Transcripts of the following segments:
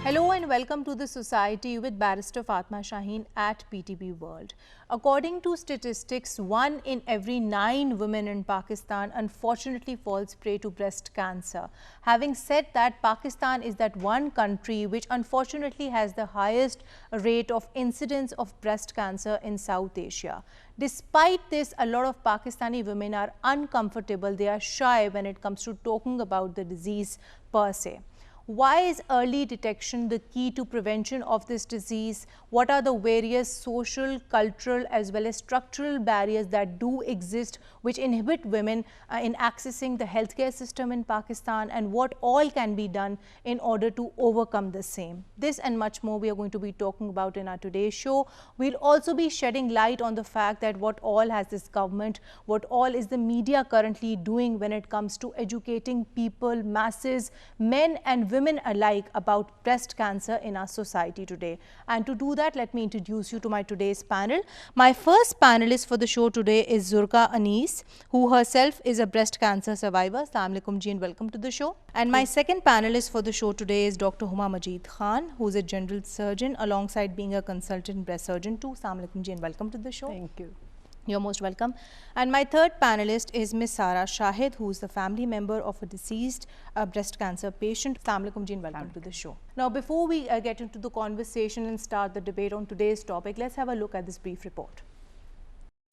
Hello and welcome to the Society with Barrister Fatma Shaheen at PTB World. According to statistics, 1 in every 9 women in Pakistan unfortunately falls prey to breast cancer. Having said that, Pakistan is that one country which unfortunately has the highest rate of incidence of breast cancer in South Asia. Despite this, a lot of Pakistani women are uncomfortable. They are shy when it comes to talking about the disease per se. Why is early detection the key to prevention of this disease? What are the various social, cultural as well as structural barriers that do exist which inhibit women in accessing the healthcare system in Pakistan, and what all can be done in order to overcome the same? This and much more we are going to be talking about in our today's show. We'll also be shedding light on the fact that what all has this government, what all is the media currently doing when it comes to educating people, masses, men and women alike about breast cancer in our society today. And to do that, let me introduce you to my today's panel. My first panelist for the show today is Zurka Anis, who herself is a breast cancer survivor. Assalamu alaikum ji and welcome to the show. And my second panelist for the show today is Dr. Huma Majid Khan, who is a general surgeon alongside being a consultant breast surgeon too. Assalamu alaikum ji and welcome to the show. Thank you. You're most welcome. And my third panelist is Ms. Sara Shahid, who is the family member of a deceased breast cancer patient. Assalamu alaikum ji and welcome to the show. Now, before we get into the conversation and start the debate on today's topic, let's have a look at this brief report.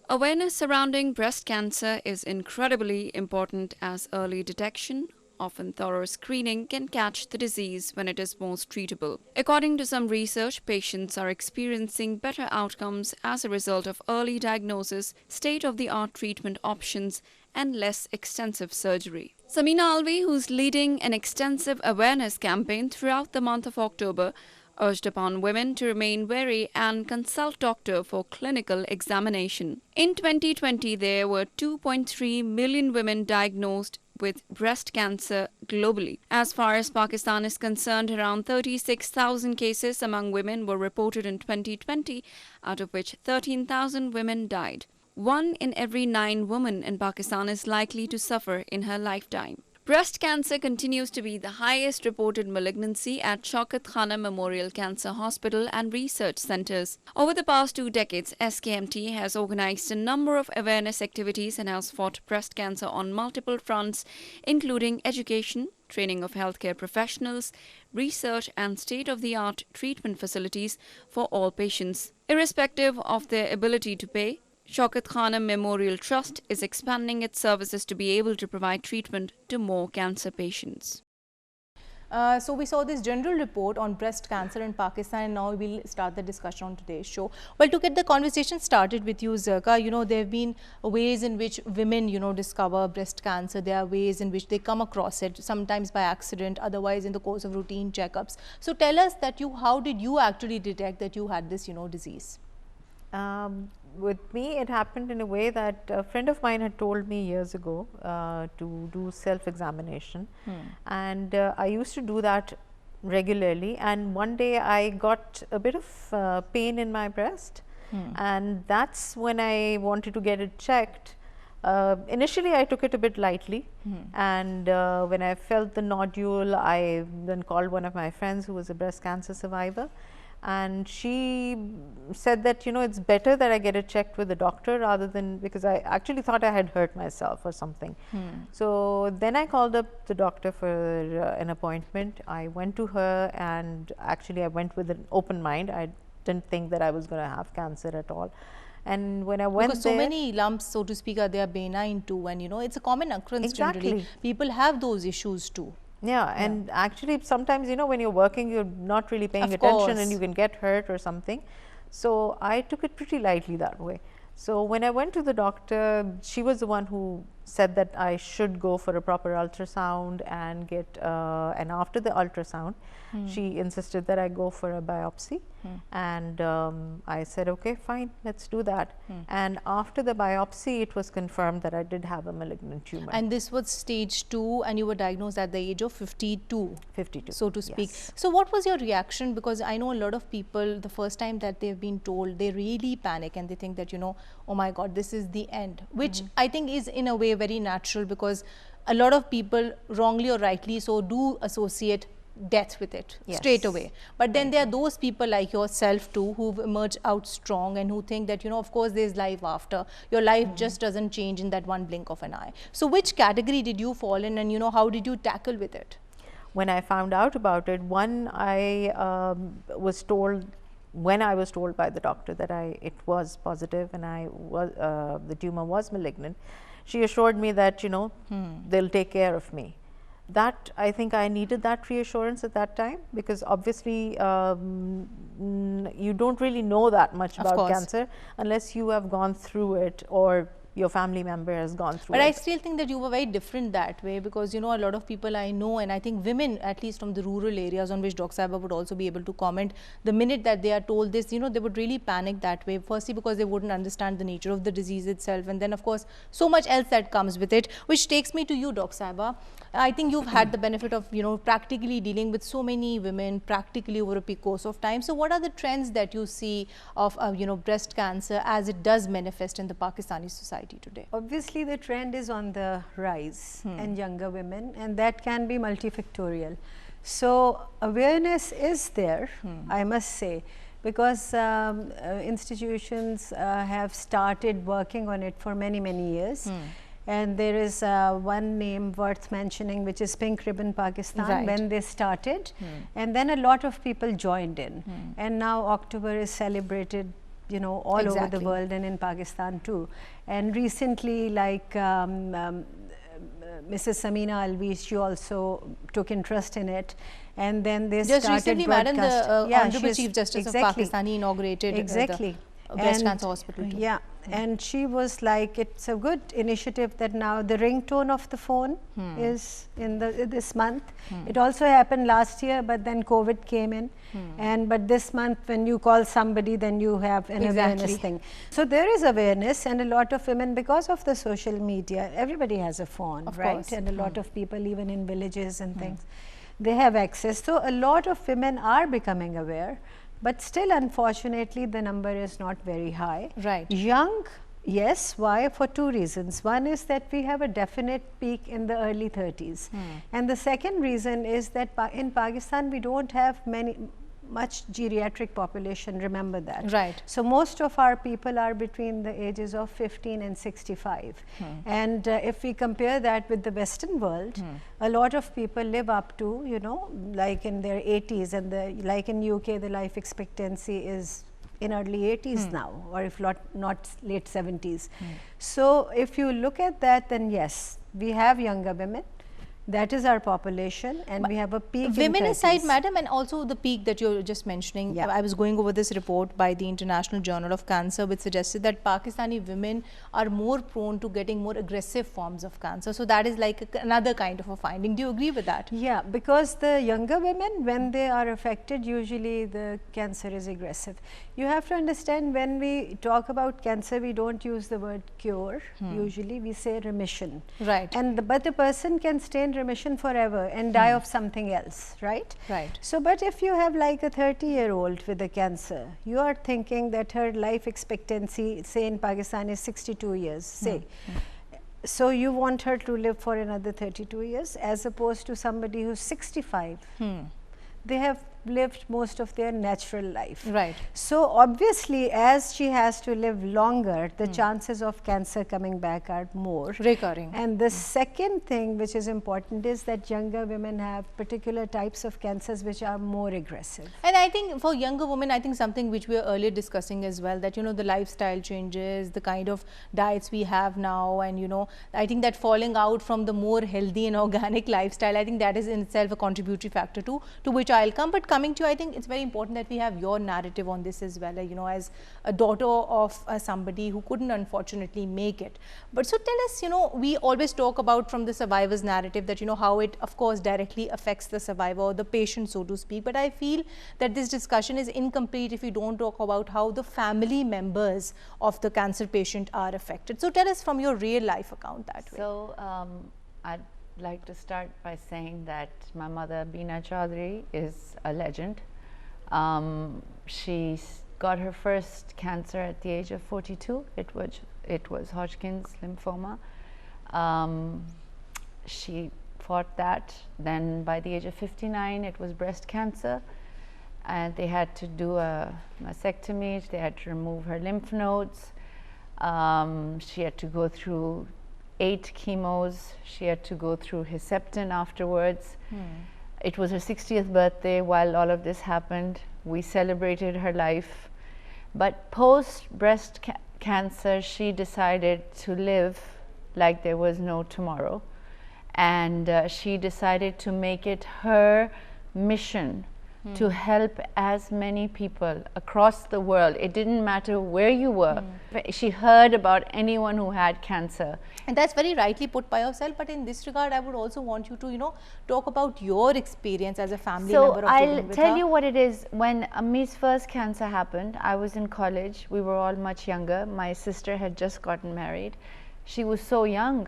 Awareness surrounding breast cancer is incredibly important, as early detection, often thorough screening, can catch the disease when it is most treatable. According to some research, patients are experiencing better outcomes as a result of early diagnosis, state-of-the-art treatment options, and less extensive surgery. Samina Alvi, who's leading an extensive awareness campaign throughout the month of October, urged upon women to remain wary and consult doctor for clinical examination. In 2020, there were 2.3 million women diagnosed with breast cancer globally. As far as Pakistan is concerned, around 36,000 cases among women were reported in 2020, out of which 13,000 women died. 1 in every 9 women in Pakistan is likely to suffer in her lifetime. Breast cancer continues to be the highest reported malignancy at Shaukat Khanum Memorial Cancer Hospital and Research Centres. Over the past 2 decades, SKMT has organized a number of awareness activities and has fought breast cancer on multiple fronts, including education, training of healthcare professionals, research and state-of-the-art treatment facilities for all patients. Irrespective of their ability to pay, Shaukat Khanum Memorial Trust is expanding its services to be able to provide treatment to more cancer patients. So we saw this general report on breast cancer in Pakistan, and now we'll start the discussion on today's show. Well, to get the conversation started with you, Zurka, there have been ways in which women, discover breast cancer. There are ways in which they come across it, sometimes by accident, otherwise in the course of routine checkups. So tell us that how did you actually detect that you had this, disease? With me, it happened in a way that a friend of mine had told me years ago to do self-examination, and I used to do that regularly. And one day I got a bit of pain in my breast, and that's when I wanted to get it checked. Initially, I took it a bit lightly, and when I felt the nodule, I then called one of my friends who was a breast cancer survivor. And she said that, it's better that I get it checked with a doctor rather than, because I actually thought I had hurt myself or something. So then I called up the doctor for an appointment. I went to her, and actually I went with an open mind. I didn't think that I was going to have cancer at all. And when I went because so many lumps, so to speak, they are benign too, and it's a common occurrence. Generally. People have those issues too. Yeah, and actually sometimes, when you're working, you're not really paying attention and you can get hurt or something. So I took it pretty lightly that way. So when I went to the doctor, she was the one who said that I should go for a proper ultrasound and get, and after the ultrasound, she insisted that I go for a biopsy. And I said, okay, fine, let's do that. And after the biopsy, it was confirmed that I did have a malignant tumor. And this was stage 2, and you were diagnosed at the age of 52. 52. So to speak. Yes. So what was your reaction? Because I know a lot of people, the first time that they've been told, they really panic and they think that, oh my God, this is the end, which I think is in a way very natural, because a lot of people, wrongly or rightly so, do associate death with it Yes. straight away. But then there are those people like yourself too who've emerged out strong and who think that, you know, of course there's life after. Your life just doesn't change in that one blink of an eye. So which category did you fall in, and, you know, how did you tackle with it? When I found out about it, one, I was told, when I was told by the doctor that it was positive and the tumor was malignant, she assured me that, you know, they'll take care of me. That, I think I needed that reassurance at that time, because obviously you don't really know that much Of about course. cancer unless you have gone through it or your family member has gone through But it. I still think that you were very different that way, because, you know, a lot of people I know, and I think women, at least from the rural areas on which Dr. Sahiba would also be able to comment, the minute that they are told this, you know, they would really panic that way. Firstly, because they wouldn't understand the nature of the disease itself, and then of course so much else that comes with it, which takes me to you, Dr. Sahiba. I think you've had the benefit of, you know, practically dealing with so many women practically over a course of time. So what are the trends that you see of, you know, breast cancer as it does manifest in the Pakistani society today? Obviously, the trend is on the rise in younger women, and that can be multifactorial. So awareness is there, I must say, because institutions have started working on it for many, many years. And there is one name worth mentioning, which is Pink Ribbon Pakistan, Right. when they started. And then a lot of people joined in. And now October is celebrated, you know, all over Exactly. the world and in Pakistan too. And recently, like Mrs. Samina Alvi, she also took interest in it. And then they Just started recently, Madam, the Honorable she's- Chief Justice exactly. of Pakistan inaugurated Exactly. the breast And, cancer hospital too. Yeah, and she was like, it's a good initiative that now the ringtone of the phone is in this month. It also happened last year, but then COVID came in. And but this month, when you call somebody, then you have an awareness Exactly. thing. So there is awareness, and a lot of women, because of the social media, everybody has a phone, Of right? course. And a lot of people, even in villages and things, they have access. So a lot of women are becoming aware. But still, unfortunately, the number is not very high. Right. Young, yes. Why? For two reasons. One is that we have a definite peak in the early 30s. And the second reason is that in Pakistan, we don't have much geriatric population, remember that. Right. So most of our people are between the ages of 15 and 65. And if we compare that with the Western world, a lot of people live up to, you know, like in their 80s, and like in UK, the life expectancy is in early 80s now, or if not late 70s. So if you look at that, then yes, we have younger women. That is our population, and we have a peak in Women 30s. aside, Madam, and also the peak that you're just mentioning, Yeah. I was going over this report by the International Journal of Cancer, which suggested that Pakistani women are more prone to getting more aggressive forms of cancer. So that is like another kind of a finding. Do you agree with that? Yeah, because the younger women, when they are affected, usually the cancer is aggressive. You have to understand, when we talk about cancer, we don't use the word cure. Usually we say remission. Right. And but the person can stay in remission forever and die of something else, right? Right. So, but if you have like a 30-year-old with a cancer, you are thinking that her life expectancy, say in Pakistan, is 62 years, say. So you want her to live for another 32 years, as opposed to somebody who's 65. They have lived most of their natural life. Right. So obviously, as she has to live longer, the chances of cancer coming back are more. Recurring. And the second thing which is important is that younger women have particular types of cancers which are more aggressive. And I think for younger women, I think something which we were earlier discussing as well, that, you know, the lifestyle changes, the kind of diets we have now, and, you know, I think that falling out from the more healthy and organic lifestyle, I think that is in itself a contributory factor to which I'll come. But coming to you, I think it's very important that we have your narrative on this as well, you know, as a daughter of somebody who couldn't unfortunately make it. But so tell us, you know, we always talk about from the survivor's narrative that, you know, how it of course directly affects the survivor or the patient, so to speak. But I feel that this discussion is incomplete if we don't talk about how the family members of the cancer patient are affected. So tell us from your real life account that way. So I'd like to start by saying that my mother, Beena Chaudhary, is a legend. She got her first cancer at the age of 42. It was Hodgkin's lymphoma. She fought that. Then by the age of 59, it was breast cancer, and they had to do a mastectomy. They had to remove her lymph nodes. She had to go through 8 chemos. She had to go through Herceptin afterwards. It was her 60th birthday while all of this happened. We celebrated her life. But post breast cancer, she decided to live like there was no tomorrow. And she decided to make it her mission to help as many people across the world. It didn't matter where you were. She heard about anyone who had cancer. And that's very rightly put by yourself. But in this regard, I would also want you to, talk about your experience as a family member of I'll dealing with tell her. you what it is. When Ammi's first cancer happened, I was in college. We were all much younger. My sister had just gotten married. She was so young.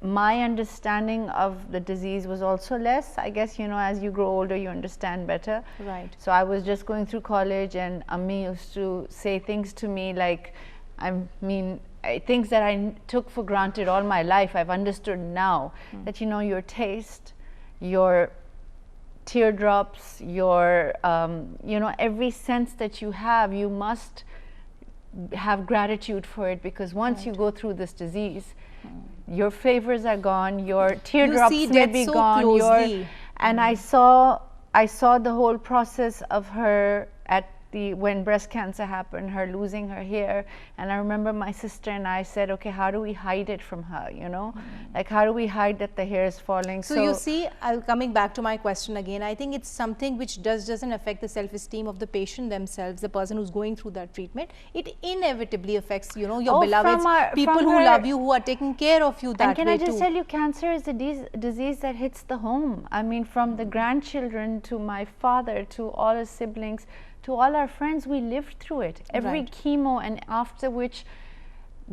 My understanding of the disease was also less. I guess, as you grow older, you understand better. Right. So I was just going through college, and Ammi used to say things to me like, things that I took for granted all my life, I've understood now. That, your taste, your teardrops, your, every sense that you have, you must have gratitude for it, because once you go through this disease, your flavors are gone, your teardrops see may death be so gone. closely. And I saw the whole process of her when breast cancer happened, her losing her hair. And I remember my sister and I said, okay, how do we hide it from her, Like, how do we hide that the hair is falling? So you see, coming back to my question again, I think it's something which doesn't affect the self-esteem of the patient themselves, the person who's going through that treatment. It inevitably affects, your beloveds, people who love you, who are taking care of you that way too. And can I just tell you, cancer is a disease that hits the home. I mean, from the grandchildren to my father to all his siblings, to all our friends, we lived through it. Every chemo, and after which,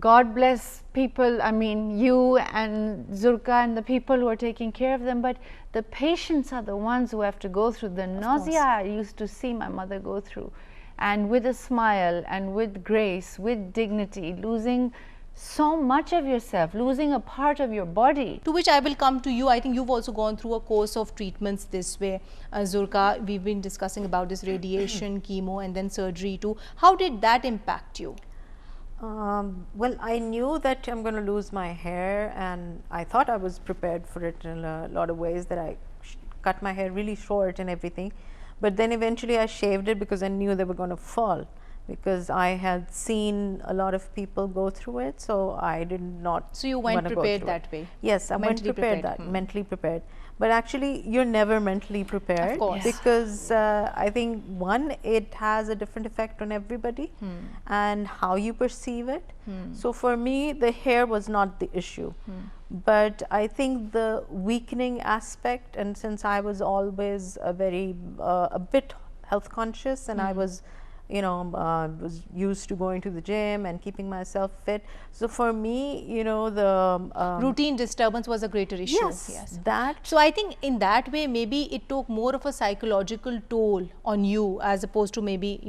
God bless people, you and Zulka and the people who are taking care of them, but the patients are the ones who have to go through the nausea I used to see my mother go through. And with a smile and with grace, with dignity, losing so much of yourself, losing a part of your body. To which I will come to you. I think you've also gone through a course of treatments this way. Zulka, we've been discussing about this radiation, chemo, and then surgery too. How did that impact you? Well, I knew that I'm going to lose my hair, and I thought I was prepared for it in a lot of ways, that I cut my hair really short and everything. But then eventually I shaved it because I knew they were going to fall, because I had seen a lot of people go through it, so I did not. So you went prepared that way? Yes, I went prepared mentally prepared. But actually, you're never mentally prepared, of course. Because I think, one, it has a different effect on everybody and how you perceive it. So for me, the hair was not the issue. But I think the weakening aspect, and since I was always a bit health conscious, and I was was used to going to the gym and keeping myself fit. So for me, the routine disturbance was a greater issue. Yes, that. So I think in that way, maybe it took more of a psychological toll on you, as opposed to maybe,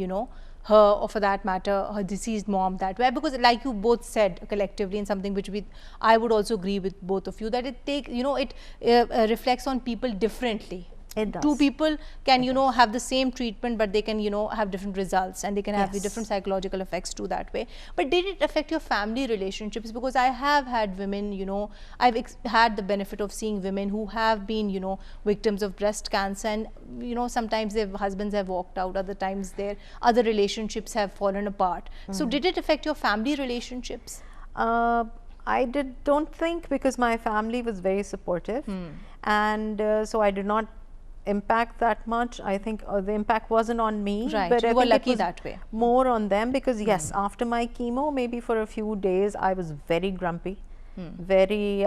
her, or for that matter, her deceased mom that way. Because like you both said collectively, and something which I would also agree with both of you, that it reflects on people differently. It does. Two people can, have the same treatment, but they can, have different results, and they can have the different psychological effects too that way. But did it affect your family relationships? Because I have had women, I've had the benefit of seeing women who have been, victims of breast cancer, and, sometimes their husbands have walked out, other times their other relationships have fallen apart. So did it affect your family relationships? I don't think, because my family was very supportive, and so I did not impact that much. I think the impact wasn't on me, right? But you were lucky that way. More on them, because yes, after my chemo, maybe for a few days, I was very grumpy, very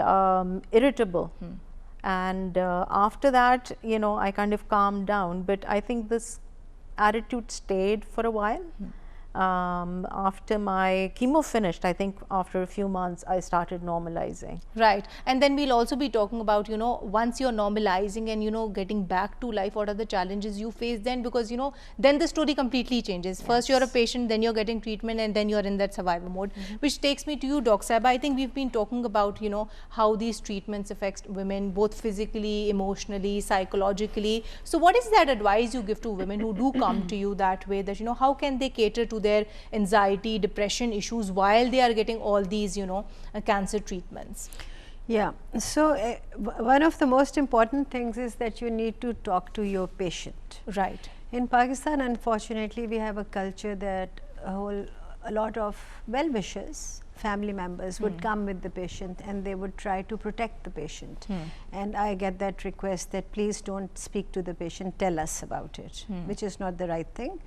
irritable, and after that, I kind of calmed down. But I think this attitude stayed for a while, After my chemo finished, I think after a few months, I started normalizing. Right. And then we'll also be talking about, you know, once you're normalizing and, you know, getting back to life, what are the challenges you face then? Because, you know, then the story completely changes. Yes. First you're a patient, then you're getting treatment, and then you're in that survival mode. Which takes me to you, Dr. Sahiba. I think we've been talking about, you know, how these treatments affect women, both physically, emotionally, psychologically. So what is that advice you give to women who do come to you that way, that, you know, how can they cater to their anxiety, depression issues while they are getting all these, you know, cancer treatments? Yeah, so one of the most important things is that you need to talk to your patient. Right. In Pakistan, unfortunately, we have a culture that a lot of well-wishers, family members would come with the patient and they would try to protect the patient. And I get that request that please don't speak to the patient, tell us about it, which is not the right thing.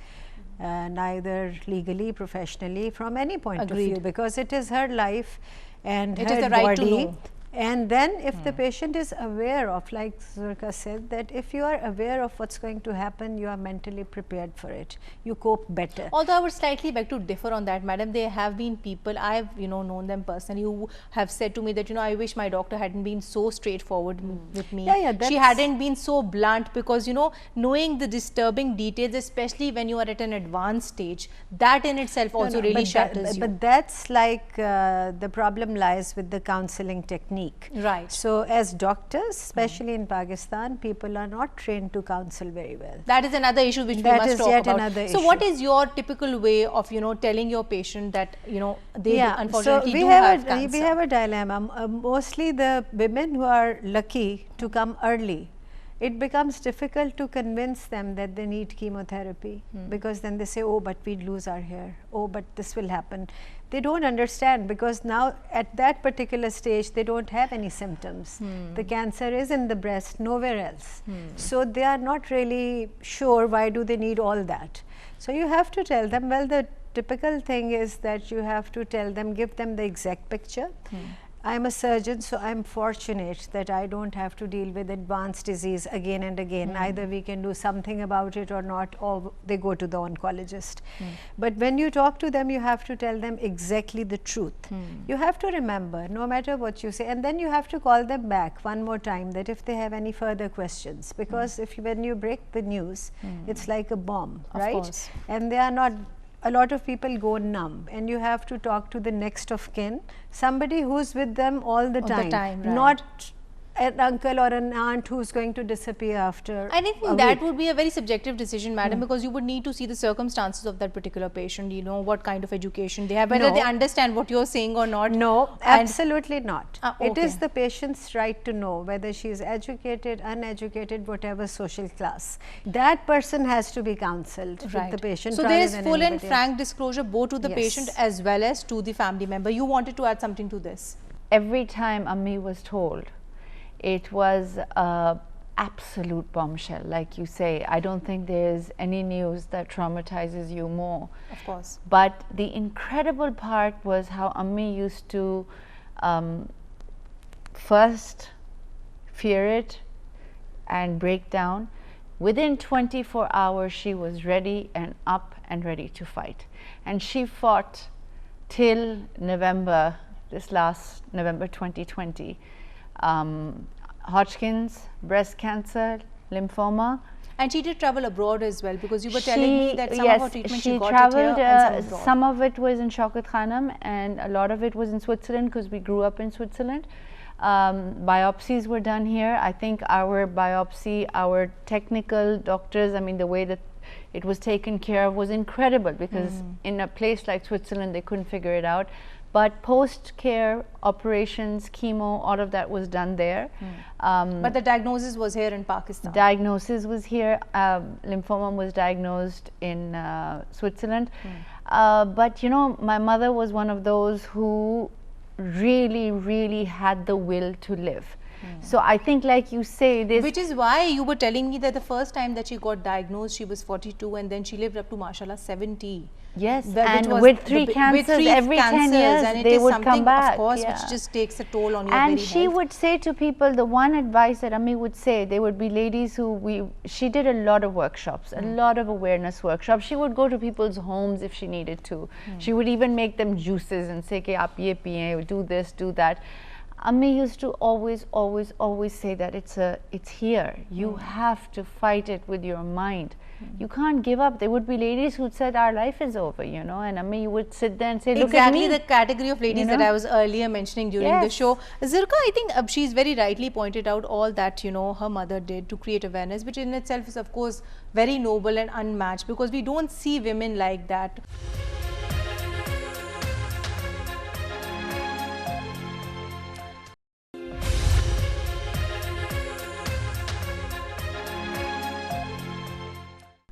Neither legally, professionally, from any point of view, because it is her life and it her is the right body. to know. And then if the patient is aware of, like Zurka said, that if you are aware of what's going to happen, you are mentally prepared for it. You cope better. Although I would slightly beg to differ on that, madam. There have been people, I've, you know, known them personally, who have said to me that, you know, I wish my doctor hadn't been so straightforward with me. She hadn't been so blunt, because, you know, knowing the disturbing details, especially when you are at an advanced stage, that in itself also really shatters you. But that's like the problem lies with the counseling technique. Right. So as doctors, especially in Pakistan, people are not trained to counsel very well. That is another issue which we must talk about. Another so issue. What is your typical way of, you know, telling your patient that, you know, they unfortunately so do have cancer? We have a dilemma. Mostly the women who are lucky to come early, it becomes difficult to convince them that they need chemotherapy, because then they say, oh, but we'd lose our hair, oh, but this will happen. They don't understand, because now at that particular stage they don't have any symptoms. The cancer is in the breast, nowhere else. So they are not really sure why do they need all that. So you have to tell them, well, the typical thing is that you have to tell them, give them the exact picture. I'm a surgeon, so I'm fortunate that I don't have to deal with advanced disease again and again. Either we can do something about it or not, or they go to the oncologist. But when you talk to them, you have to tell them exactly the truth. You have to remember, no matter what you say, and then you have to call them back one more time, that if they have any further questions, because when you break the news, it's like a bomb, right? Course. And they are not. A lot of people go numb, and you have to talk to the next of kin, somebody who's with them all the time, right. Not an uncle or an aunt who's going to disappear after. I think that would be a very subjective decision, madam, because you would need to see the circumstances of that particular patient, you know, what kind of education they have, whether they understand what you're saying or not. No, absolutely not. Okay. It is the patient's right to know whether she is educated, uneducated, whatever social class. That person has to be counseled with the patient. So there is full and frank disclosure both to the patient as well as to the family member. You wanted to add something to this? Every time Ammi was told, it was a absolute bombshell, like you say. I don't think there's any news that traumatizes you more. Of course. But the incredible part was how Ammi used to first fear it and break down. Within 24 hours, she was ready and up and ready to fight. And she fought till November, this last November 2020. Hodgkin's, breast cancer, lymphoma. And she did travel abroad as well, because you were telling me that some of her treatment she got traveled, it here and some abroad. Some of it was in Shaukat Khanum and a lot of it was in Switzerland, because we grew up in Switzerland. Biopsies were done here. I think our biopsy, our technical doctors, I mean the way that it was taken care of was incredible, because in a place like Switzerland they couldn't figure it out. But post-care, operations, chemo, all of that was done there. But the diagnosis was here in Pakistan. Diagnosis was here. Lymphoma was diagnosed in Switzerland. But you know, my mother was one of those who really, really had the will to live. So I think, like you say, this, which is why you were telling me that the first time that she got diagnosed, she was 42, and then she lived up to, mashallah, 70. Yes, which and was with 3 with cancers 3 every 10 cancers, years, and it they is would something, come back. of course, Yeah. which just takes a toll on your And very she health. would say to people, the one advice that Ammi would say, there would be ladies who she did a lot of workshops, a lot of awareness workshops. She would go to people's homes if she needed to. She would even make them juices and say, aap ye piye, do this, do that. Ammi used to always say that it's here. You have to fight it with your mind. You can't give up. There would be ladies who'd said our life is over, you know, and Ammi, you would sit there and say, look Exactly at me. the category of ladies that I was earlier mentioning during the Yes. show. Zirka, I think she's very rightly pointed out all that, you know, her mother did to create awareness, which in itself is, of course, very noble and unmatched, because we don't see women like that.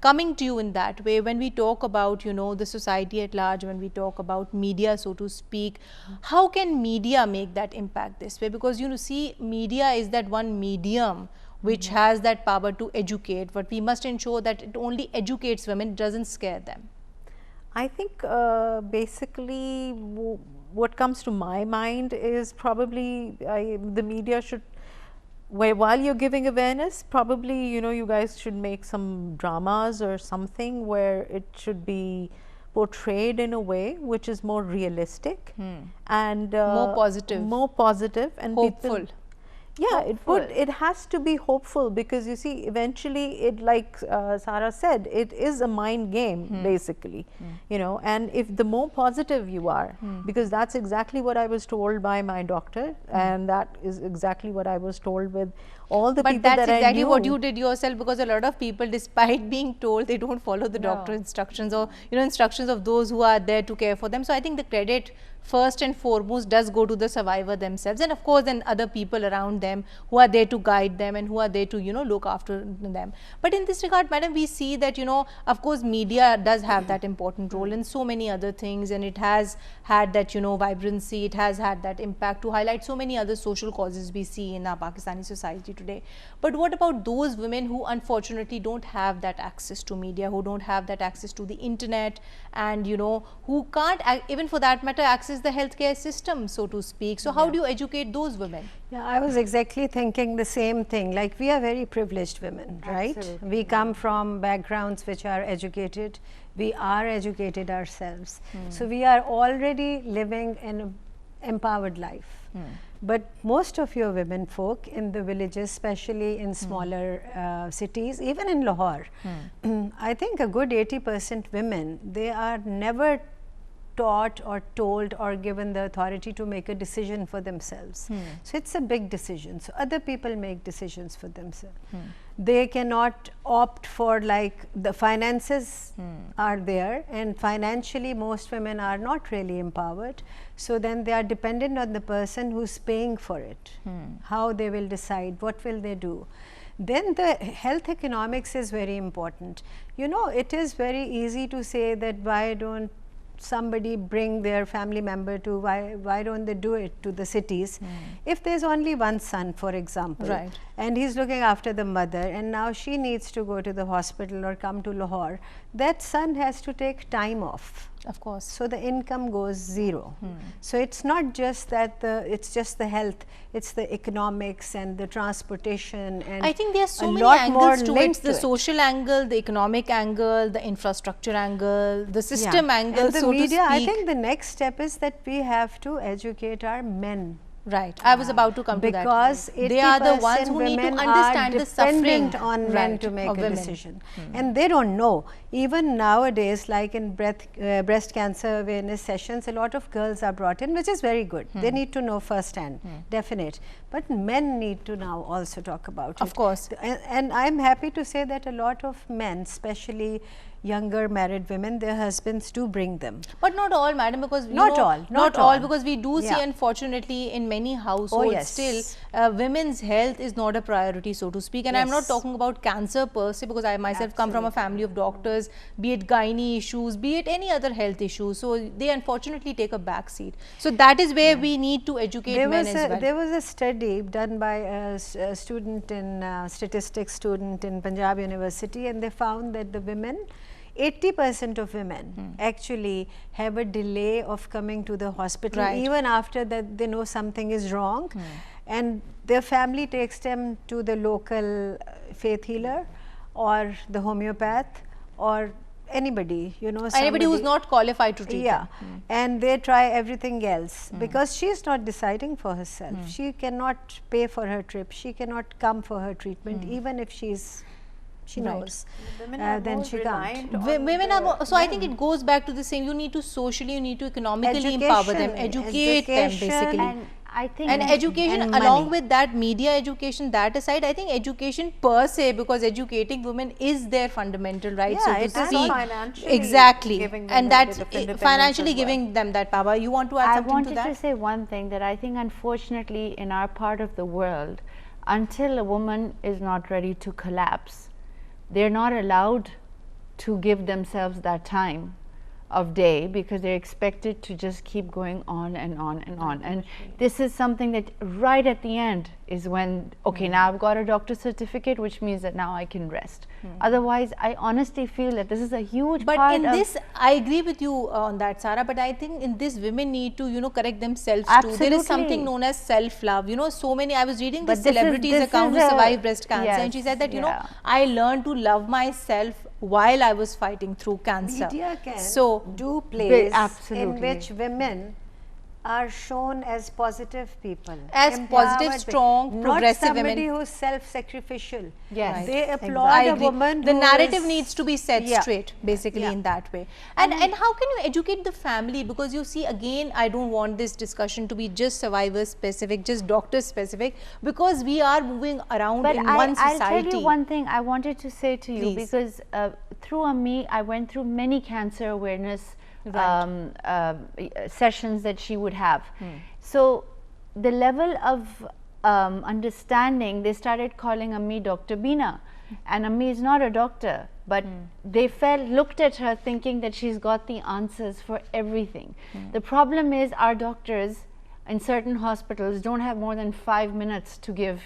Coming to you in that way, when we talk about, you know, the society at large, when we talk about media, so to speak, how can media make that impact this way? Because, you know, see, media is that one medium which has that power to educate, but we must ensure that it only educates women, it doesn't scare them. I think basically what comes to my mind is probably the media should, while you're giving awareness, probably, you know, you guys should make some dramas or something where it should be portrayed in a way which is more realistic and more positive and Hopeful. people, yeah, it has to be hopeful, because you see, eventually it, like Sara said, it is a mind game basically, you know, and if the more positive you are, because that's exactly what I was told by my doctor, and that is exactly what I was told with all the people that I knew. But that's exactly what you did yourself, because a lot of people, despite being told, they don't follow the doctor instructions, or, you know, instructions of those who are there to care for them. So I think the credit first and foremost does go to the survivor themselves, and of course then other people around them who are there to guide them and who are there to, you know, look after them. But in this regard, madam, we see that, you know, of course media does have that important role in so many other things, and it has had that, you know, vibrancy, it has had that impact to highlight so many other social causes we see in our Pakistani society today. But what about those women who unfortunately don't have that access to media, who don't have that access to the internet, and, you know, who can't even for that matter access the healthcare system, so to speak? So how do you educate those women? Yeah, I was exactly thinking the same thing. Like, we are very privileged women, right? Absolutely. We come from backgrounds which are educated. We are educated ourselves. So we are already living an empowered life. But most of your women folk in the villages, especially in smaller cities, even in Lahore, I think a good 80% women, they are never taught or told or given the authority to make a decision for themselves. So it's a big decision. So other people make decisions for themselves. They cannot opt for, like, the finances are there, and financially most women are not really empowered. So then they are dependent on the person who's paying for it, how they will decide, what will they do. Then the health economics is very important. You know, it is very easy to say that why don't somebody bring their family member to, why don't they do it to the cities? If there's only one son, for example, Right. and he's looking after the mother, and now she needs to go to the hospital or come to Lahore, that son has to take time off. Of course. So the income goes zero. So it's not just that it's just the health, it's the economics and the transportation, and I think there's so a many lot more angles to it, linked the social angle, the economic angle, the infrastructure angle, the system angle, and the so media, to speak. I think the next step is that we have to educate our men. Right, I was about to come to that. Because They are the ones who need to women understand are the suffering dependent on men to make of a women. decision, and they don't know. Even nowadays, like in breast cancer awareness sessions, a lot of girls are brought in, which is very good. They need to know firsthand, definite. But men need to now also talk about it. Of course. And I'm happy to say that a lot of men, especially younger married women, their husbands do bring them. But not all, madam, because Not all. because we do see, Yeah. unfortunately, in many households yes. still women's health is not a priority, so to speak. And I'm not Yes. talking about cancer per se, because I myself come from a family of doctors, be it gynae issues, be it any other health issues. So they unfortunately take a back seat. So that is where we need to educate men as well. There was a study done by a student in statistics student in Punjab University, and they found that the women 80% of women actually have a delay of coming to the hospital, Right. even after that they know something is wrong, and their family takes them to the local faith healer or the homeopath or anybody, you know, Anybody who's somebody- not qualified to treat yeah, them. and they try everything else because she is not deciding for herself. She cannot pay for her trip. She cannot come for her treatment, even if she Right. knows. Women are Then more she can't. reliant on Women the are more, so I think it goes back to the same, you need to socially, you need to economically empower them, educate them education, basically. And I think And education and along money. with that, media education, that aside, I think education per se, because educating women is their fundamental right. Yeah, so it to is see financially exactly, giving them and a that's bit of independence financially as well. giving them that power. You want to add I something wanted to that? to say one thing, that I think unfortunately in our part of the world, until a woman is not ready to collapse, they're not allowed to give themselves that time of day, because they're expected to just keep going on and on and on. And this is something that right at the end is when, okay, now I've got a doctor's certificate, which means that now I can rest. Otherwise, I honestly feel that this is a huge But part in of this, I agree with you on that, Sarah. But I think in this, women need to, you know, correct themselves too. There is something Absolutely. known as self-love. You know, so many. I was reading But this this is- celebrity's this account is who a- survived breast cancer, and she yes, said that, you know, yeah. I learned to love myself while I was fighting through cancer. Media can So do plays in absolutely. which women are shown as positive people, As positive, empowered strong, not progressive somebody women. who's self-sacrificial. Yes, They exactly. applaud I a agree. woman The who narrative is- needs to be set Yeah. straight, basically, Yeah. in that way. And how can you educate the family? Because you see, again, I don't want this discussion to be just survivor specific, just doctor specific, because we are moving around But in one I'll society. tell you one thing I wanted to say to you, Please. because through Ami, I went through many cancer awareness Right. sessions that she would have. So the level of understanding, they started calling Ami Dr. Beena, and Ami is not a doctor, but they looked at her thinking that she's got the answers for everything. The problem is our doctors in certain hospitals don't have more than 5 minutes to give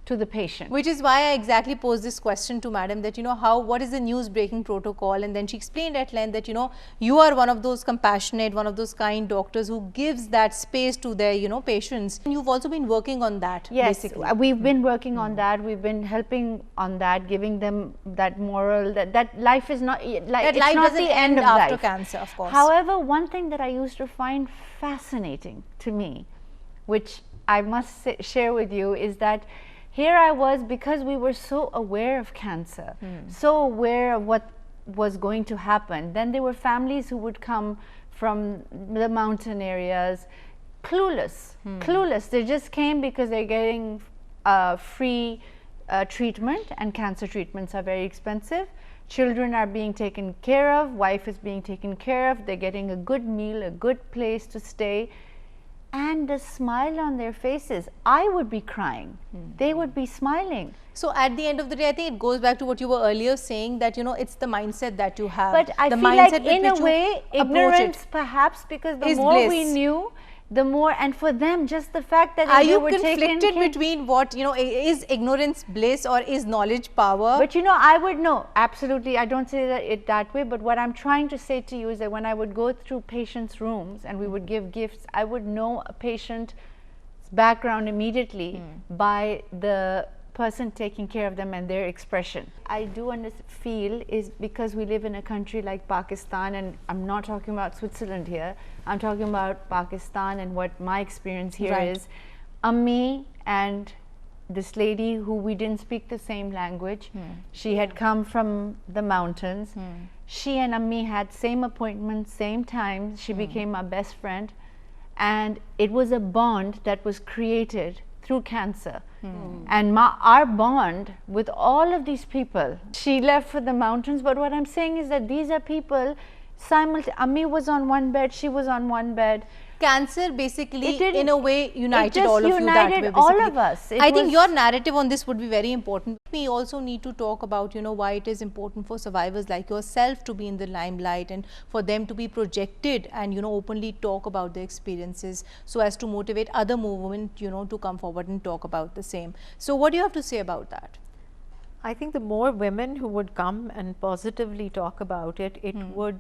to the patient. Which is why I exactly posed this question to madam, that, you know, what is the news breaking protocol? And then she explained at length that, you know, you are one of those compassionate, one of those kind doctors who gives that space to their, you know, patients. And you've also been working on that, Yes, basically. we've been working on that. We've been helping on that, giving them that moral that life is not like That it's life not doesn't the end end of after life. cancer, of course. However, one thing that I used to find fascinating to me, which I must share with you, is that here I was, because we were so aware of cancer, so aware of what was going to happen. Then there were families who would come from the mountain areas, clueless. They just came because they're getting free treatment, and cancer treatments are very expensive. Children are being taken care of, wife is being taken care of, they're getting a good meal, a good place to stay, and the smile on their faces. I would be crying, they would be smiling. So at the end of the day, I think it goes back to what you were earlier saying, that, you know, it's the mindset that you have. But I the feel mindset like with in a which you way, approach it. ignorance perhaps, because the Is more we bliss. knew, the more, and for them, just the fact that Are they you were taken conflicted care- between what, you know, is ignorance bliss or is knowledge power? But you know, I would know, absolutely, I don't say it that way, but what I'm trying to say to you is that when I would go through patients' rooms and we would give gifts, I would know a patient's background immediately by the person taking care of them and their expression. I do feel is because we live in a country like Pakistan, and I'm not talking about Switzerland here, I'm talking about Pakistan and what my experience here Right. is. Ami and this lady who we didn't speak the same language, she had come from the mountains. She and Ami had same appointments, same time. She became my best friend, and it was a bond that was created through cancer. And our bond with all of these people, she left for the mountains, but what I'm saying is that these are people Ami was on one bed, she was on one bed. Cancer basically, It didn't- in a way, united just all of you that united way. all basically. of us. It I think was- your narrative on this would be very important. We also need to talk about, you know, why it is important for survivors like yourself to be in the limelight and for them to be projected and, you know, openly talk about their experiences so as to motivate other more women, you know, to come forward and talk about the same. So what do you have to say about that? I think the more women who would come and positively talk about it, it would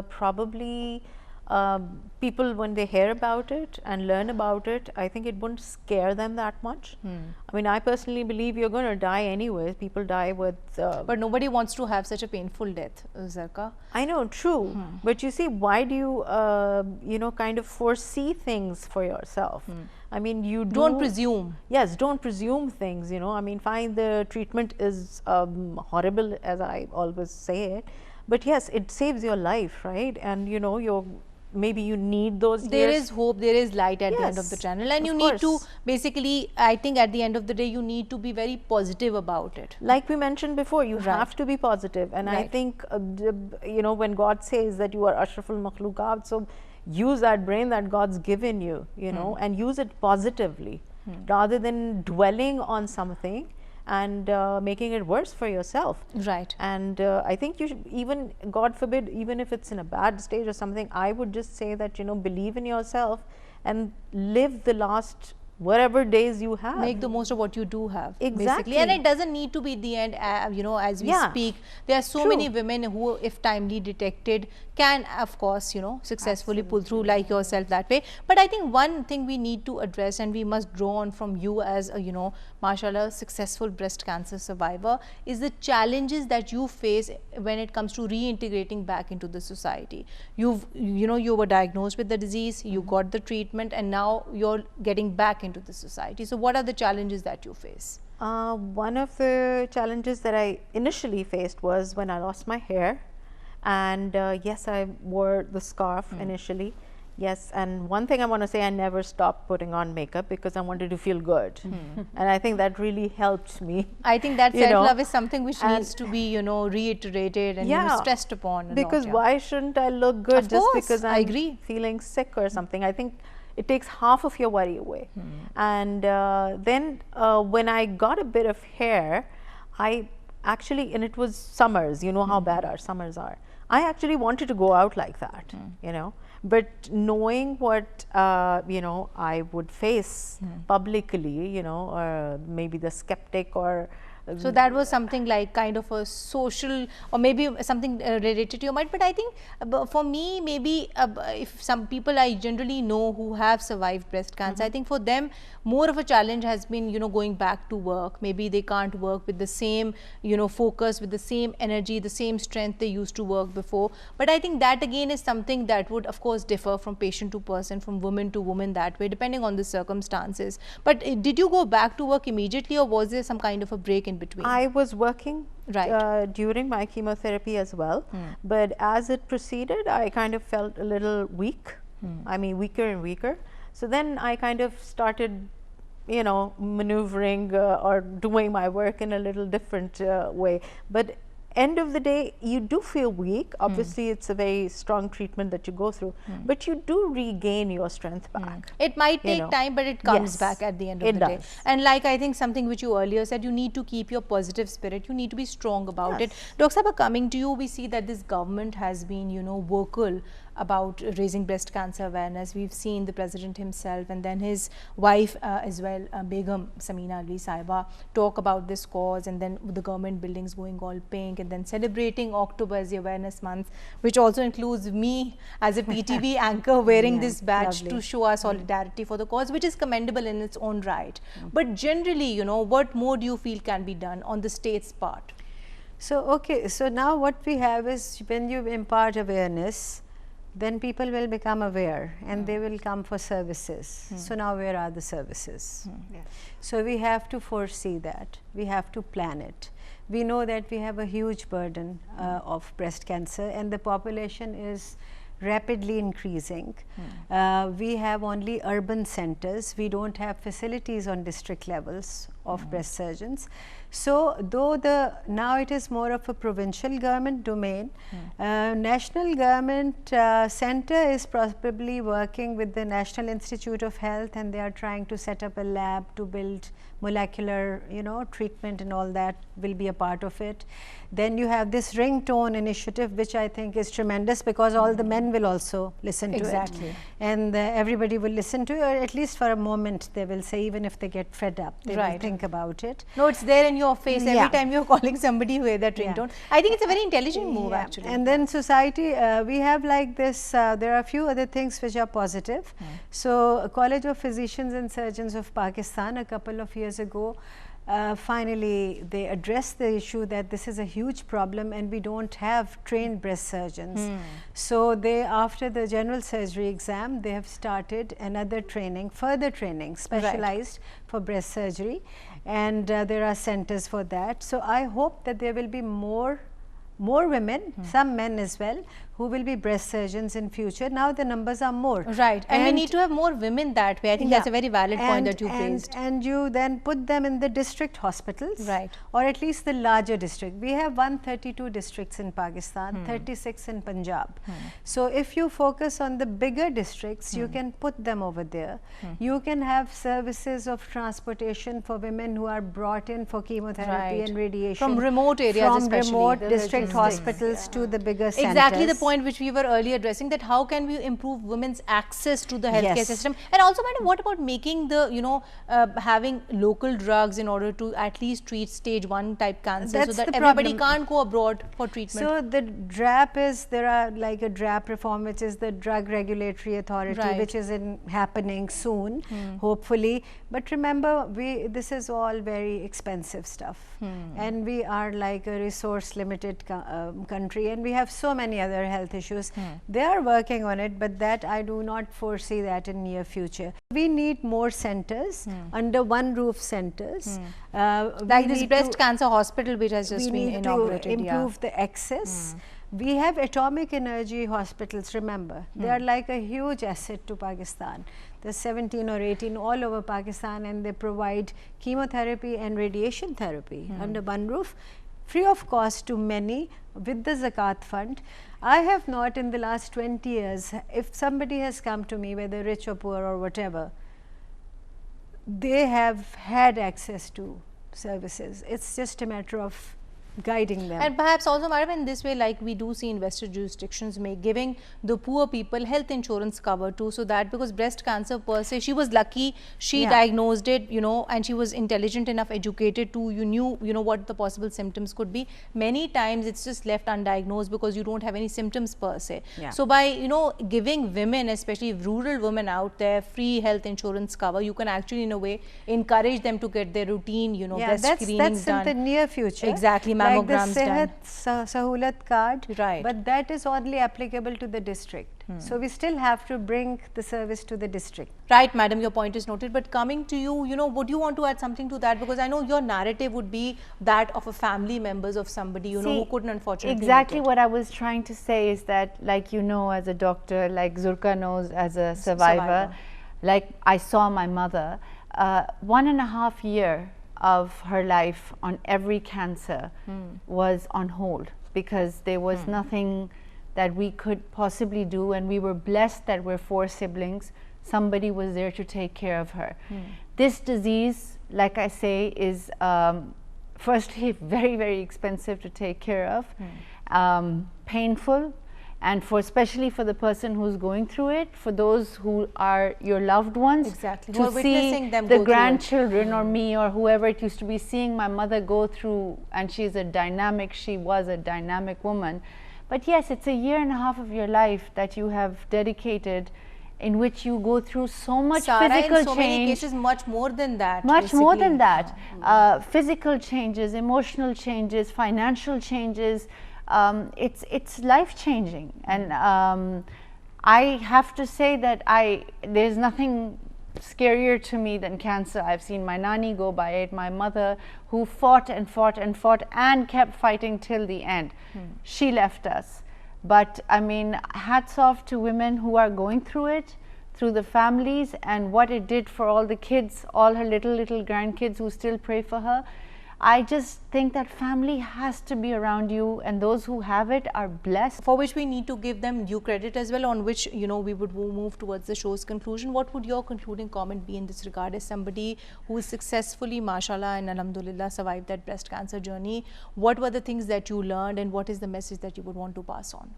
probably, people when they hear about it and learn about it, I think it wouldn't scare them that much. I mean, I personally believe you're going to die anyway. People die with. But nobody wants to have such a painful death, Zarqa. I know, true. But you see, why do you, you know, kind of foresee things for yourself? I mean, you Don't presume. Yes, don't presume things, you know. I mean, fine, the treatment is horrible, as I always say it. But yes, it saves your life, right? And, you know, maybe you need those There years. is hope, there is light at the end of the Yes, tunnel, and of you need to course. basically, I think at the end of the day, you need to be very positive about it. Like we mentioned before, you have to be positive. And I Right. think, you know, when God says that you are Ashraful Makhluqat, so use that brain that God's given you, you know, and use it positively rather than dwelling on something and making it worse for yourself. Right. And I think you should, even, God forbid, even if it's in a bad stage or something, I would just say that, you know, believe in yourself and live the last whatever days you have. Make the most of what you do have, basically. Exactly. And it doesn't need to be the end, you know, as we Yeah. speak. There are so True. many women who, if timely detected, can, of course, you know, successfully pull through, like yourself, that way. But I think one thing we need to address, and we must draw on from you as a, you know, mashallah, successful breast cancer survivor, is the challenges that you face when it comes to reintegrating back into the society. You know, you were diagnosed with the disease, you got the treatment, and now you're getting back into the society. So what are the challenges that you face? One of the challenges that I initially faced was when I lost my hair, and yes, I wore the scarf initially. Yes, and one thing I want to say, I never stopped putting on makeup because I wanted to feel good, and I think that really helped me. I think that You know, self-love is something which and- needs to be, you know, reiterated and you know, Yeah, stressed upon. a Because lot, yeah. why shouldn't I look good Of just course, because I I'm agree. feeling sick or something? I think it takes half of your worry away. And then when I got a bit of hair, I actually, and it was summers, you know how bad our summers are. I actually wanted to go out like that, you know. But knowing what, you know, I would face publicly, you know, or maybe the skeptic or So that was something like kind of a social, or maybe something related to your mind. But I think for me, maybe if some people I generally know who have survived breast cancer, I think for them more of a challenge has been, you know, going back to work. Maybe they can't work with the same, you know, focus, with the same energy, the same strength they used to work before. But I think that again is something that would of course differ from patient to person, from woman to woman, that way, depending on the circumstances. But did you go back to work immediately, or was there some kind of a break in between? I was working Right. during my chemotherapy as well, but as it proceeded, I kind of felt a little weak. I mean, weaker and weaker. So then I kind of started, you know, maneuvering or doing my work in a little different way. But end of the day, you do feel weak. Obviously, it's a very strong treatment that you go through, but you do regain your strength back. It might you take know. time, but it comes Yes, back at the end of it the day. does. And like I think something which you earlier said, you need to keep your positive spirit. You need to be strong about it. Yes. Dr. Sabha, coming to you, we see that this government has been, you know, vocal about raising breast cancer awareness. We've seen the president himself and then his wife as well, Begum Samina Ali Saiba, talk about this cause, and then the government buildings going all pink, and then celebrating October as the awareness month, which also includes me as a PTV anchor wearing this badge lovely. to show our solidarity for the cause, which is commendable in its own right. But generally, you know, what more do you feel can be done on the state's part? So, okay, so now what we have is when you impart awareness, then people will become aware and they will come for services. So now where are the services? So we have to foresee that, we have to plan it. We know that we have a huge burden of breast cancer, and the population is rapidly increasing. We have only urban centers, we don't have facilities on district levels of breast surgeons. So though now it is more of a provincial government domain, national government center is probably working with the National Institute of Health, and they are trying to set up a lab to build molecular, you know, treatment, and all that will be a part of it. Then you have this ringtone initiative, which I think is tremendous, because all the men will also listen to Exactly. it, and everybody will listen to it, or at least for a moment they will say, even if they get fed up, they will Right. think think about it. No, it's there in your face every Yeah. time you're calling somebody who hear that ringtone. I think it's a very intelligent move Yeah. actually. And then society, we have like this, there are a few other things which are positive. So College of Physicians and Surgeons of Pakistan a couple of years ago, finally they addressed the issue that this is a huge problem and we don't have trained breast surgeons. So they, after the general surgery exam, they have started another training, further training, specialized for breast surgery, and there are centers for that. So I hope that there will be more women, some men as well, who will be breast surgeons in future. Now the numbers are more. Right, and we need to have more women that way. I think that's a very valid point that you raised. And you then put them in the district hospitals, Right. or at least the larger district. We have 132 districts in Pakistan, 36 in Punjab. So if you focus on the bigger districts, you can put them over there. You can have services of transportation for women who are brought in for chemotherapy Right. and radiation. From remote areas from especially. remote The district hospitals to the bigger centers. Exactly the point which we were earlier addressing, that how can we improve women's access to the healthcare Yes. system, and also madam, what about making the having local drugs in order to at least treat stage 1 type cancer, That's so that the everybody problem. can't go abroad for treatment. So the DRAP is, there are like a DRAP reform, which is the Drug Regulatory Authority, Right. which is happening soon, hopefully. But remember, this is all very expensive stuff, and we are like a resource limited country, and we have so many other health issues. They are working on it, but that I do not foresee that in near future. We need more centers, under one roof centers. Like this breast cancer hospital which has just we been need inaugurated. to improve the access. We have atomic energy hospitals, remember. They are like a huge asset to Pakistan. There's 17 or 18 all over Pakistan, and they provide chemotherapy and radiation therapy under one roof, free of cost to many, with the Zakat fund. I have not, in the last 20 years, if somebody has come to me, whether rich or poor or whatever, they have had access to services. It's just a matter of guiding them. And perhaps also madam, in this way, like we do see in Western jurisdictions giving the poor people health insurance cover too, so that because breast cancer per se, she was lucky, she diagnosed it, and she was intelligent enough, educated to, knew what the possible symptoms could be. Many times it's just left undiagnosed because you don't have any symptoms per se. So by giving women, especially rural women out there, free health insurance cover, you can actually in a way encourage them to get their routine breast screenings done. That's in the near future. Exactly, like the mammograms done. Sehat Sahulat card, Right. but that is only applicable to the district. So we still have to bring the service to the district. Right, madam, your point is noted. But coming to you, would you want to add something to that? Because I know your narrative would be that of a family members of somebody, who couldn't unfortunately Exactly make it. what I was trying to say is that, like as a doctor, like Zurka knows as a survivor, like I saw my mother, 1.5 years of her life on every cancer was on hold, because there was nothing that we could possibly do, and we were blessed that we're 4 siblings. Somebody was there to take care of her. This disease, like I say, is firstly very, very expensive to take care of, painful, and especially for the person who's going through it, for those who are your loved ones, Exactly, who to are witnessing see them the go through it. grandchildren or me or whoever it used to be, seeing my mother go through, and she was a dynamic woman. But yes, it's 1.5 years of your life that you have dedicated, in which you go through so much Sara, physical in so many change. cases, much more than that. Much more than basically. that. Physical changes, emotional changes, financial changes. It's life changing, and I have to say that there's nothing scarier to me than cancer. I've seen my nanny go by it, my mother, who fought and fought and fought and kept fighting till the end. She left us. But I mean, hats off to women who are going through it, through the families, and what it did for all the kids, all her little grandkids who still pray for her. I just think that family has to be around you, and those who have it are blessed. For which we need to give them due credit as well, on which we would move towards the show's conclusion. What would your concluding comment be in this regard, as somebody who successfully, mashallah and alhamdulillah, survived that breast cancer journey? What were the things that you learned, and what is the message that you would want to pass on?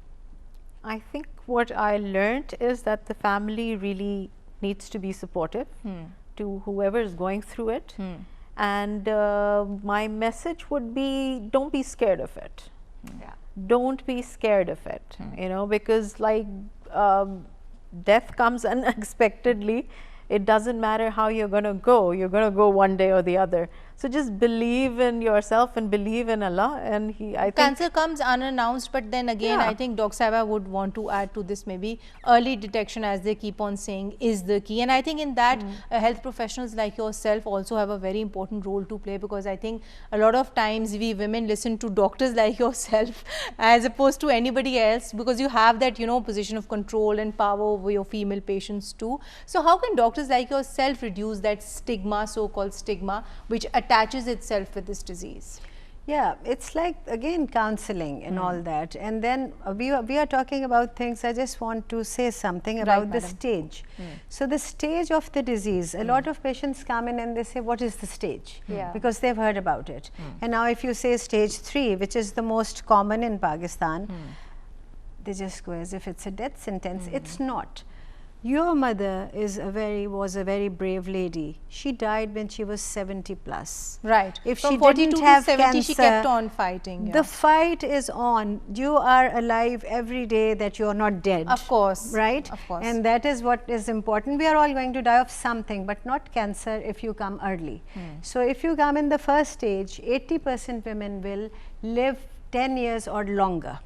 I think what I learned is that the family really needs to be supportive to whoever is going through it. And my message would be, don't be scared of it. Yeah. Don't be scared of it, you know, because like death comes unexpectedly. It doesn't matter how you're going to go, you're going to go one day or the other. So just believe in yourself and believe in Allah, and I think Cancer comes unannounced, but then again, Yeah. I think Dr. Sahiba would want to add to this, maybe early detection, as they keep on saying, is the key. And I think in that, health professionals like yourself also have a very important role to play, because I think a lot of times we women listen to doctors like yourself as opposed to anybody else, because you have that, you know, position of control and power over your female patients too. So how can doctors like yourself reduce that stigma, so-called stigma, which attaches itself with this disease? Yeah, it's like again counseling and all that. And then we are talking about things. I just want to say something about the madam. stage. So the stage of the disease, a lot of patients come in and they say, what is the stage? Yeah. Because they've heard about it. And now if you say stage 3, which is the most common in Pakistan, they just go as if it's a death sentence. It's not. Your mother was a very brave lady. She died when she was 70 plus. Right. If From she 42 didn't to have 70, she kept cancer, on fighting. the fight is on. You are alive every day that you are not dead. Of course. Right? Of course. And that is what is important. We are all going to die of something, but not cancer if you come early. So if you come in the first stage, 80% women will live 10 years or longer.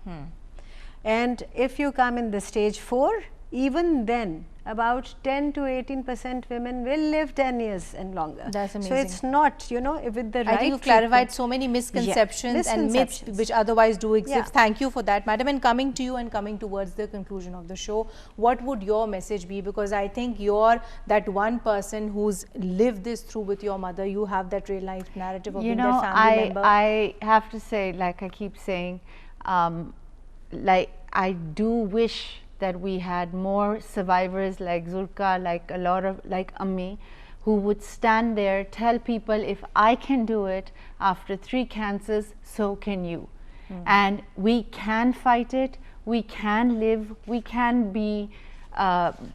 And if you come in the stage 4, even then about 10 to 18% women will live 10 years and longer. That's So amazing. it's not, you know, with the right I think you've treatment- clarified so many misconceptions and myths misconceptions. which otherwise do exist. Yeah. Thank you for that, madam. And coming to you and coming towards the conclusion of the show, what would your message be? Because I think you're that one person who's lived this through with your mother. You have that real life narrative of You being know, their family member. I have to say, like I keep saying, like I do wish that we had more survivors like Zulka, like a lot of, like Ammi, who would stand there, tell people, if I can do it after 3 cancers, so can you. And we can fight it, we can live, we can be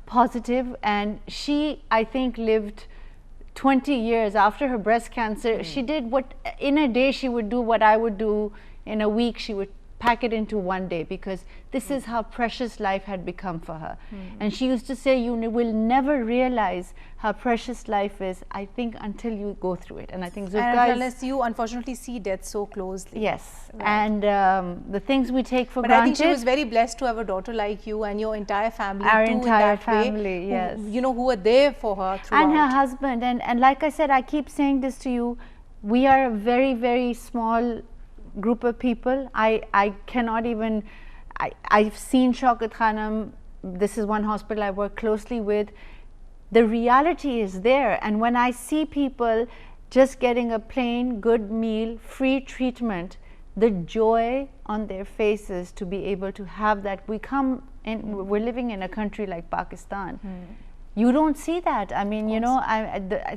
positive. And she, I think, lived 20 years after her breast cancer. She did what, in a day she would do what I would do in a week. She would pack it into one day, because this is how precious life had become for her. And she used to say, you will never realize how precious life is, I think, until you go through it. And I think and Zulka is, unless you unfortunately see death so closely. yes. And the things we take for But I granted. think she was very blessed to have a daughter like you and your entire family Our too, entire in that way, family, who, yes. you know, who were there for her throughout. And her husband. And like I said, I keep saying this to you, we are a very, very small group of people. I cannot even, I've seen Shaukat Khanum, this is one hospital I work closely with. The reality is there, and when I see people just getting a plain good meal, free treatment, the joy on their faces to be able to have that. We come in, we're living in a country like Pakistan. You don't see that. I mean, you know,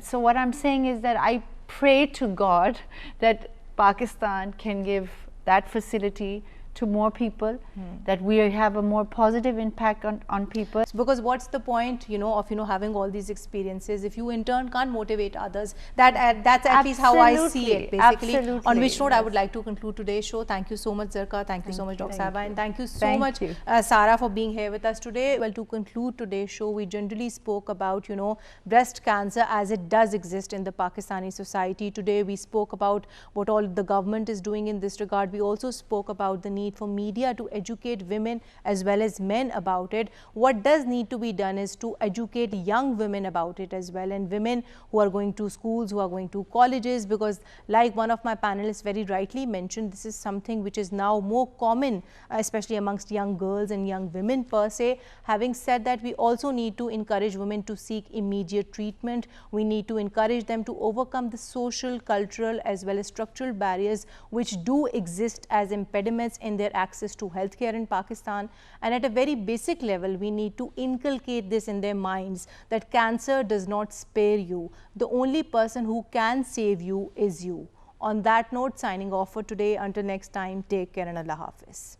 so what I'm saying is that I pray to God that Pakistan can give that facility to more people, that we have a more positive impact on people. Because what's the point, you know, of, you know, having all these experiences if you in turn can't motivate others? That's at least how I see it, basically. Absolutely. On which note, I would Yes. like to conclude today's show. Thank you so much, Zarqa. Thank you so much, Dr. Sahiba, and thank you so Thank much, you. Sarah, for being here with us today. Well, to conclude today's show, we generally spoke about, you know, breast cancer as it does exist in the Pakistani society. Today, we spoke about what all the government is doing in this regard. We also spoke about the need for media to educate women as well as men about it. What does need to be done is to educate young women about it as well, and women who are going to schools, who are going to colleges, because like one of my panelists very rightly mentioned, this is something which is now more common, especially amongst young girls and young women per se. Having said that, we also need to encourage women to seek immediate treatment. We need to encourage them to overcome the social, cultural as well as structural barriers which do exist as impediments in their access to healthcare in Pakistan. And at a very basic level, we need to inculcate this in their minds that cancer does not spare you. The only person who can save you is you. On that note, signing off for today. Until next time, take care and Allah Hafiz.